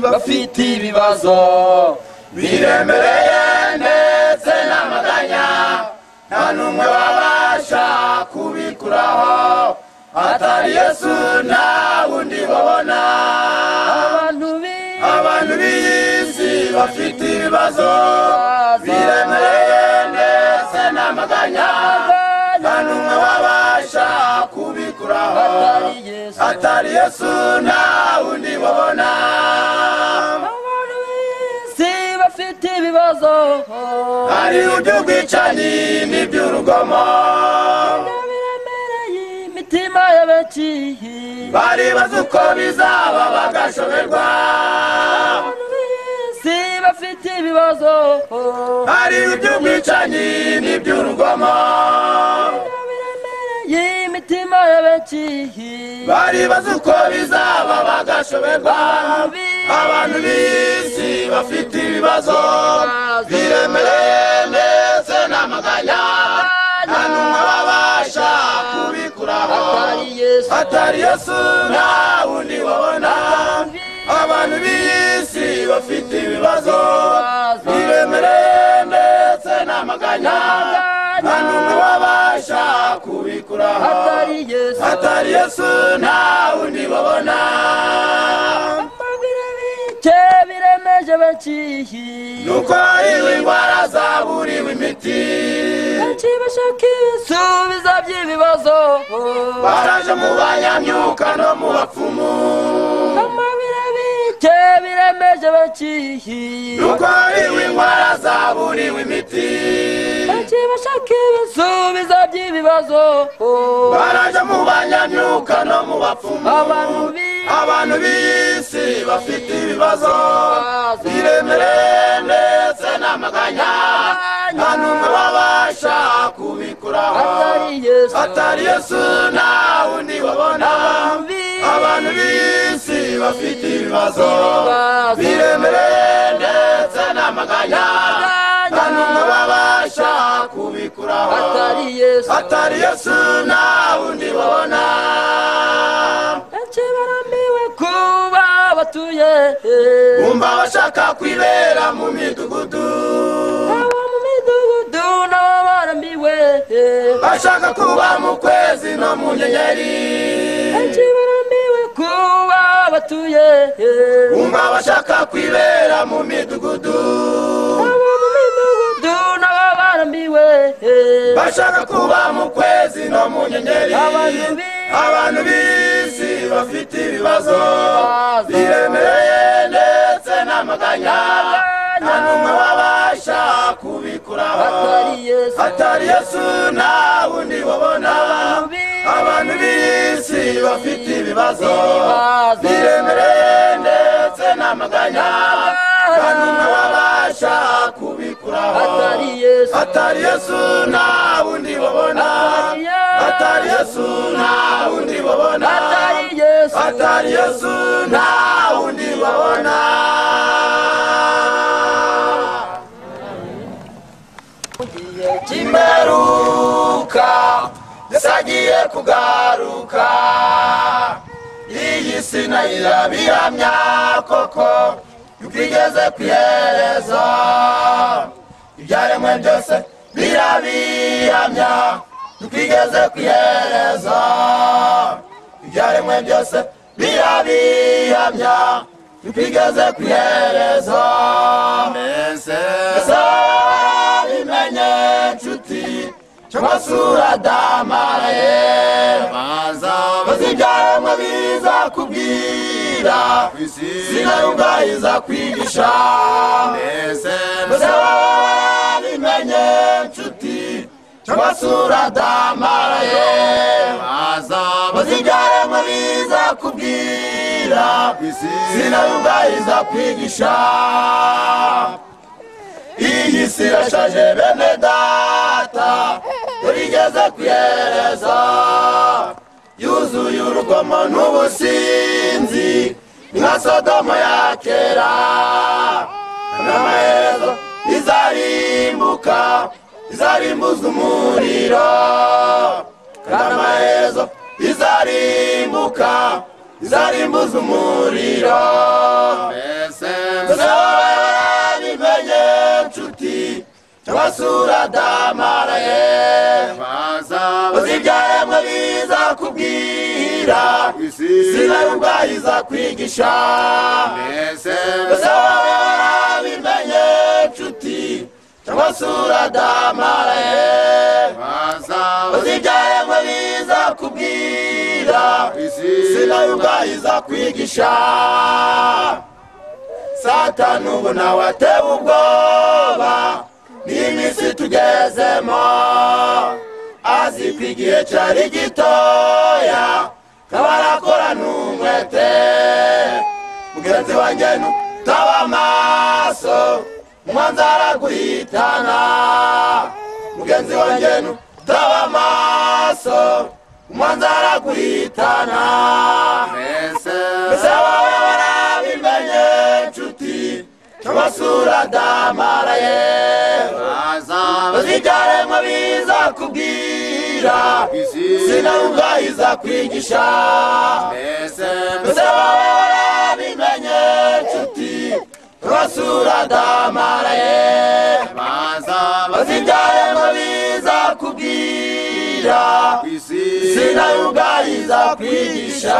bafite ibibazo biremereye ndetse n'amaganya nta n'umwe wabasha kubikuraho atari Yesu nta wundi babona abantu b'isi bafite ibibazo biremereye ndetse n'amaganya nta n'umwe wabasha kubikuraho atari Yesu nta wundi babona abantu b'isi bafite ibibazo hari iby'ubwicanyi n'iby'urugomo imitima y'abenshi baribaza uko bizaba bagashoberwa abantu b'isi bafite ibibazo hari iby'ubwicanyi n'iby'urugomo imitima y'abenshi baribaza uko bizaba bagashoberwa abantu b'isi bafite ibibazo biremereye ndetse n'amaganya nta n'umwe wabasha kubikuraho atari Yesu nta wundi babona abantu b'isi bafite ibibazo biremereye ndetse n'amaganya nta n'umwe wabasha kubikuraho atari Yesu nta wundi babona biremeje benshi nuko hariho indwara zaburiwe imiti benshi bashaka ibisubizo by'ibibazo baraje mu banyamyuka no mu bapfumu biremeje benshi nuko hariho indwara zaburiwe imiti benshi bashaka ibisubizo by'ibibazo baraje mu banyamyuka no mu bapfumu abantu b'isi bafite ibibazo biremereye ndetse n'amaganya nta n'umwe wabasha kubikuraho atari Yesu nta wundi babona abantu b'isi bafite ibibazo biremereye ndetse n'amaganya nta n'umwe wabasha kubikuraho atari Yesu nta wundi babona kuba batuye umva bashaka kwibera mu midugudu nabo barambiwe bashaka kuba mu kwezi no mu nyenyeri barambiwe kuba batuye umva bashaka kwibera mu midugudu nabo barambiwe bashaka kuba mu kwezi no mu nyenyeri abantu b'isi bafite ibibazo biremereye ndetse n'amaganya nta n'umwe wabasha kubikuraho atari Yesu nta wundi babona abantu b'isi bafite ibibazo biremereye ndetse n'amaganya nta n'umwe wabasha kubikuraho atari Yesu nta wundi babona atari Yesu nta wundi babona atari Yesu nta wundi babona kimeruka yasagiye kugaruka iyi si nayo irabihamya koko yuko igeze ku iherezo ibyaremwe byose birabihamya yuko igeze ku iherezo ibyaremwe byose birabihamya yuko igeze ku iherezo mbese bimenye nshuti cyangwa se uradamaraye maze ibyaremwe biza kubwira sinayo ubwayiza kwigisha mbese bimenye nshuti cyangwa se uradamaraye maze ibyaremwe biza kubwira sinayo ubwayiza kwigisha iyi si irashaje bene data turigeze ku iherezo yuzuye urugomo n'ubusinzi nka Sodomo ya kera n'amaherezo izarimbuka izarimbuza umuriro kandi amaherezo izarimbuka izarimbuza umuriro mbese wowe warabimenye nshuti cyangwa se uradamaraye uzi ibyaremwe bizakubwira isi nayo ubwayo izakwigisha mbese wowe warabimenye nshuti cyangwa se uradamaraye uzi ibyaremwe bizakubwira isi nayo ubwayo izakwigisha Satani ubu nawe atewe ubwoba n'iminsi tugezemo azi ko igihe cyari gitoya kaba arakorana umwete mugenzi wanjye ntutaba amaso umwanzi araguhitana mugenzi wanjye ntutaba amaso umwanzi araguhitana mbese wowe warabimenye nshuti cyangwa se uradamaraye uzi ibyaremwe bizakubwira isi nayo ubwayo izakwigisha mbese wowe warabimenye nshuti cyangwa se uradamaraye uzi ibyaremwe bizakubwira isi nayo ubwayo izakwigisha